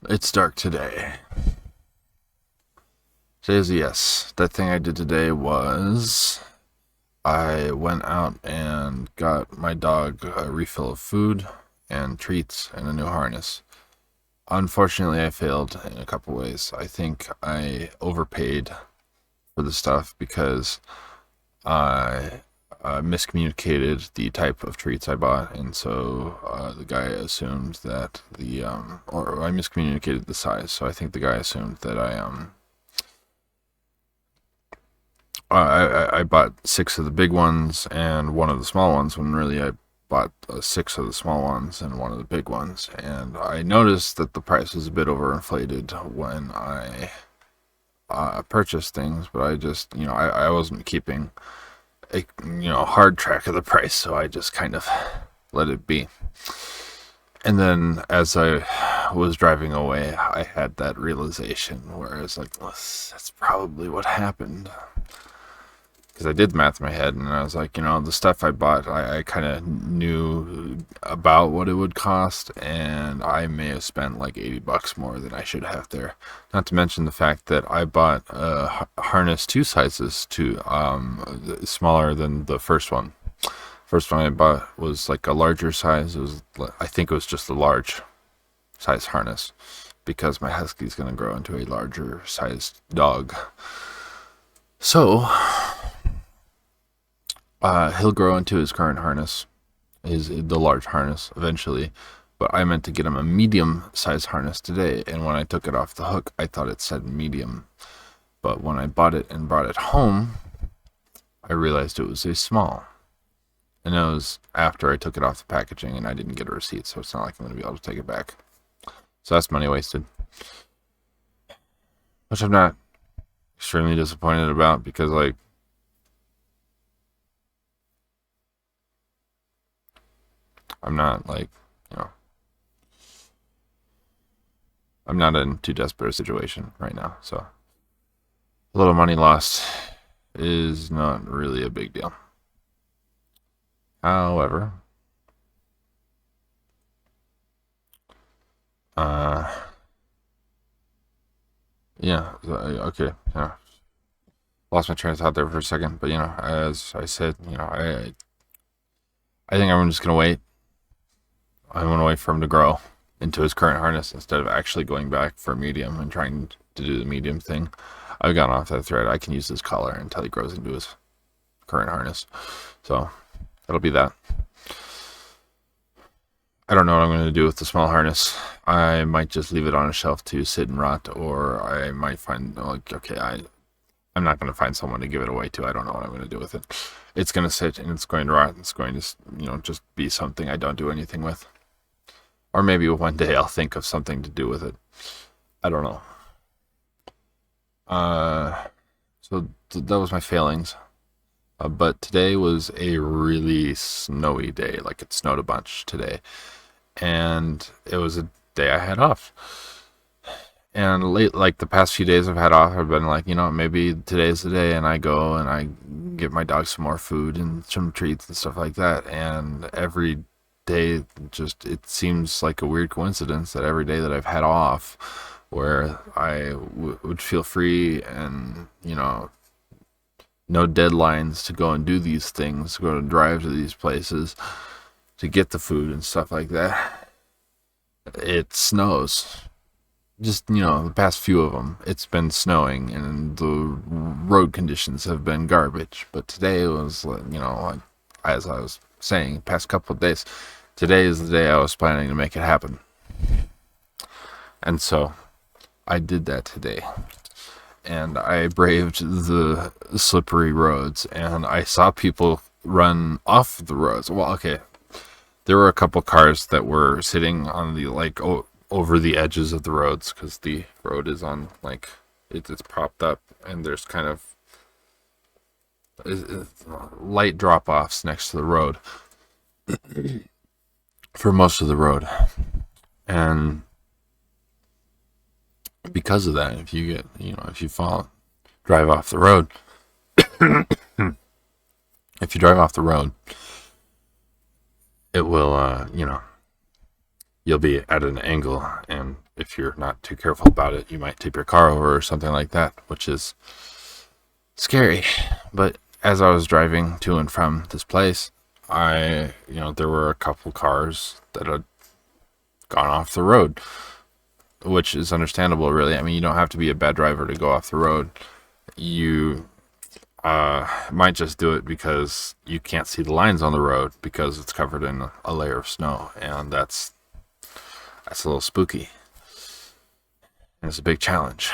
It's dark today. Today's a yes. That thing I did today was I went out and got my dog a refill of food and treats and a new harness. Unfortunately, I failed in a couple ways. I think I overpaid for the stuff because I miscommunicated the type of treats I bought, and so the guy assumed that or I miscommunicated the size. So I think the guy assumed that I bought six of the big ones and one of the small ones, when really I bought six of the small ones and one of the big ones. And I noticed that the price was a bit overinflated when I purchased things, but I just, I wasn't keeping a hard track of the price, so I just kind of let it be. And then as I was driving away, I had that realization where I was like, well, that's probably what happened. Because I did math in my head, and I was like, the stuff I bought, I kind of knew about what it would cost, and I may have spent like $80 more than I should have there. Not to mention the fact that I bought a harness two sizes to smaller than the first one. First one I bought was like a larger size. I think it was just a large size harness because my husky's going to grow into a larger sized dog. So he'll grow into his current harness, the large harness eventually. But I meant to get him a medium size harness today, and when I took it off the hook, I thought it said medium. But when I bought it and brought it home, I realized it was a small. And it was after I took it off the packaging, and I didn't get a receipt, so it's not like I'm going to be able to take it back. So that's money wasted, which I'm not extremely disappointed about because, like, I'm not like, you know, I'm not in too desperate a situation right now. So a little money lost is not really a big deal. However, uh, yeah, okay, yeah. Lost my train of thought there for a second, but as I said, I think I'm just gonna wait. I'm gonna wait for him to grow into his current harness instead of actually going back for medium and trying to do the medium thing. I've gone off that thread. I can use this collar until he grows into his current harness. So that'll be that. I don't know what I'm going to do with the small harness. I might just leave it on a shelf to sit and rot, or I might find, like, okay, I'm not going to find someone to give it away to. I don't know what I'm going to do with it. It's going to sit and it's going to rot. It's going to, just be something I don't do anything with. Or maybe one day I'll think of something to do with it. I don't know. Uh, that was my failings. But today was a really snowy day. Like, it snowed a bunch today. And it was a day I had off. And late, like the past few days I've had off, I've been like, maybe today's the day, and I go and I give my dog some more food and some treats and stuff like that. And every day, just it seems like a weird coincidence that every day that I've had off, where I would feel free and no deadlines to go and do these things, go and drive to these places to get the food and stuff like that. It snows. Just, the past few of them, it's been snowing and the road conditions have been garbage. But today was, like, as I was saying, past couple of days, today is the day I was planning to make it happen. And so I did that today. And I braved the slippery roads, and I saw people run off the roads. Well, okay, there were a couple cars that were sitting on the, like, over the edges of the roads, because the road is on, like, it's propped up, and there's kind of light drop offs next to the road for most of the road. And because of that, if you get, if you drive off the road, if you drive off the road, it will, you'll be at an angle, and if if you're not too careful about it, you might tip your car over or something like that, which is scary. But as I was driving to and from this place, there were a couple cars that had gone off the road, which is understandable, really. I mean, you don't have to be a bad driver to go off the road. You might just do it because you can't see the lines on the road because it's covered in a layer of snow, and that's a little spooky. And it's a big challenge.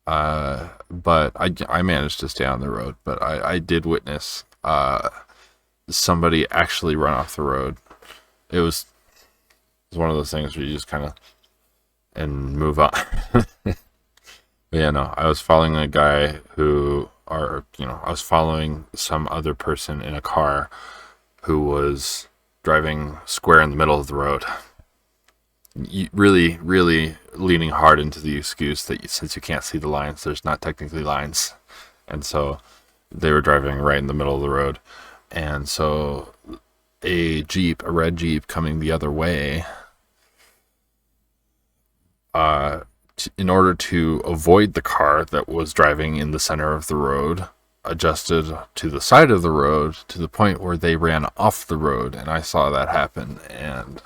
But I managed to stay on the road. But I did witness somebody actually run off the road. It was one of those things where you just kind of and move on. But yeah, no, I was following a guy I was following some other person in a car who was driving square in the middle of the road. Really, really leaning hard into the excuse that since you can't see the lines, there's not technically lines. And so they were driving right in the middle of the road. And so a red Jeep coming the other way, in order to avoid the car that was driving in the center of the road, adjusted to the side of the road to the point where they ran off the road. And I saw that happen, and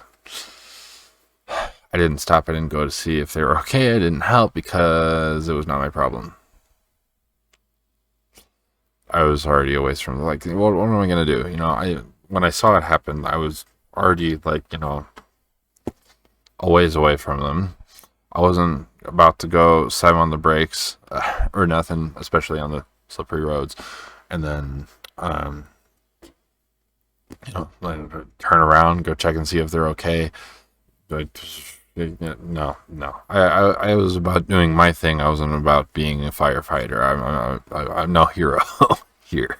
I didn't stop. I didn't go to see if they were okay. I didn't help because it was not my problem. I was already away from what am I going to do? When I saw it happen, I was already a ways away from them. I wasn't about to go slam on the brakes or nothing, especially on the slippery roads. And then, turn around, go check and see if they're okay. But no. I was about doing my thing. I wasn't about being a firefighter. I'm no hero here.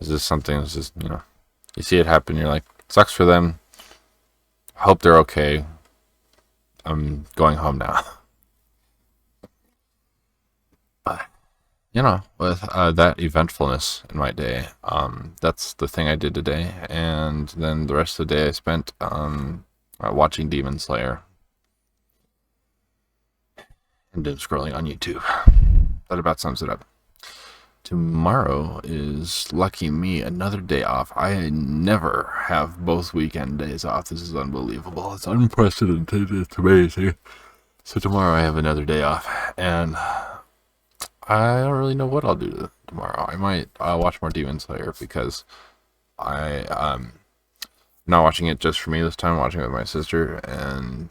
It's just something. It's just you see it happen. You're like, sucks for them. Hope they're okay. I'm going home now. But with that eventfulness in my day, that's the thing I did today, and then the rest of the day I spent watching Demon Slayer and then scrolling on YouTube. That about sums it up. Tomorrow is, lucky me, another day off. I never have both weekend days off. This is unbelievable. It's unprecedented. It's amazing. So tomorrow I have another day off, and I don't really know what I'll do tomorrow. I might watch more Demon Slayer because I'm not watching it just for me this time. I'm watching it with my sister, and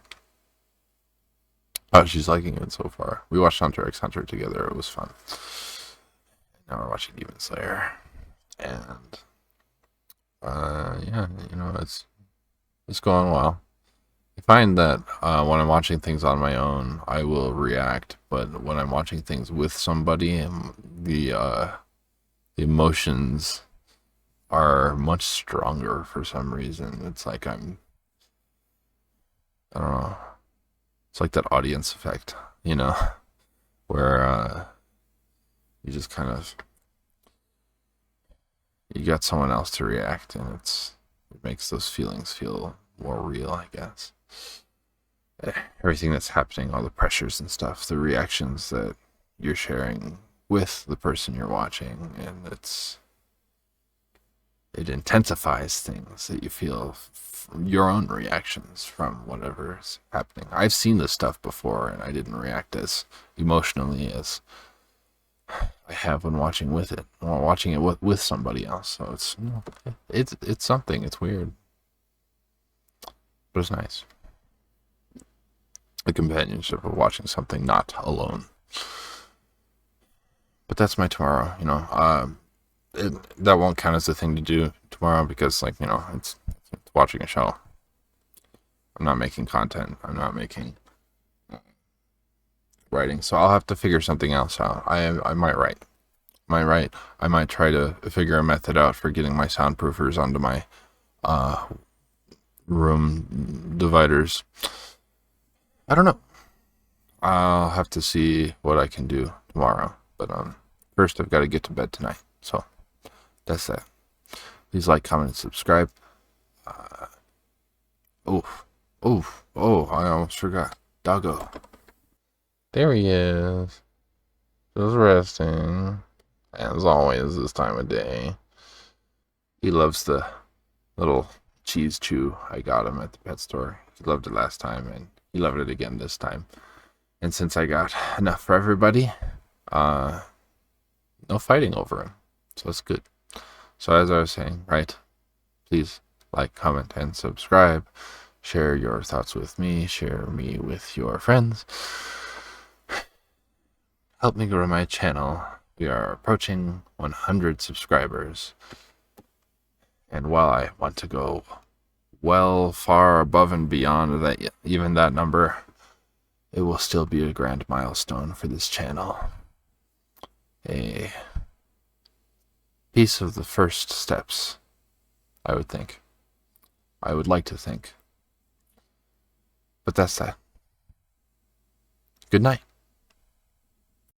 she's liking it so far. We watched Hunter x Hunter together. It was fun. Now we're watching Demon Slayer, and it's going well. I find that when I'm watching things on my own, I will react, but when I'm watching things with somebody, the emotions are much stronger for some reason. It's like I don't know. It's like that audience effect, where you just kind of, you got someone else to react, and it makes those feelings feel more real, I guess. Everything that's happening, all the pressures and stuff, the reactions that you're sharing with the person you're watching, and it intensifies things that you feel, your own reactions from whatever's happening. I've seen this stuff before, and I didn't react as emotionally as I have when watching it with somebody else. So it's something. It's weird, but it's nice. The companionship of watching something not alone. But that's my tomorrow. That won't count as a thing to do tomorrow because, it's watching a show. I'm not making content. I'm not making writing, so I'll have to figure something else out. I might write. I might try to figure a method out for getting my soundproofers onto my room dividers. I don't know. I'll have to see what I can do tomorrow. But first I've got to get to bed tonight. So that's that. Please like, comment, and subscribe. Oh, I almost forgot. Doggo. There he is. Just resting. As always, this time of day. He loves the little cheese chew I got him at the pet store. He loved it last time, and he loved it again this time. And since I got enough for everybody, uh, no fighting over him. So that's good. So as I was saying, right, please like, comment, and subscribe. Share your thoughts with me. Share me with your friends. Help me grow my channel. We are approaching 100 subscribers. And while I want to go well far above and beyond that, even that number, it will still be a grand milestone for this channel. A piece of the first steps, I would think. I would like to think. But that's that. Good night.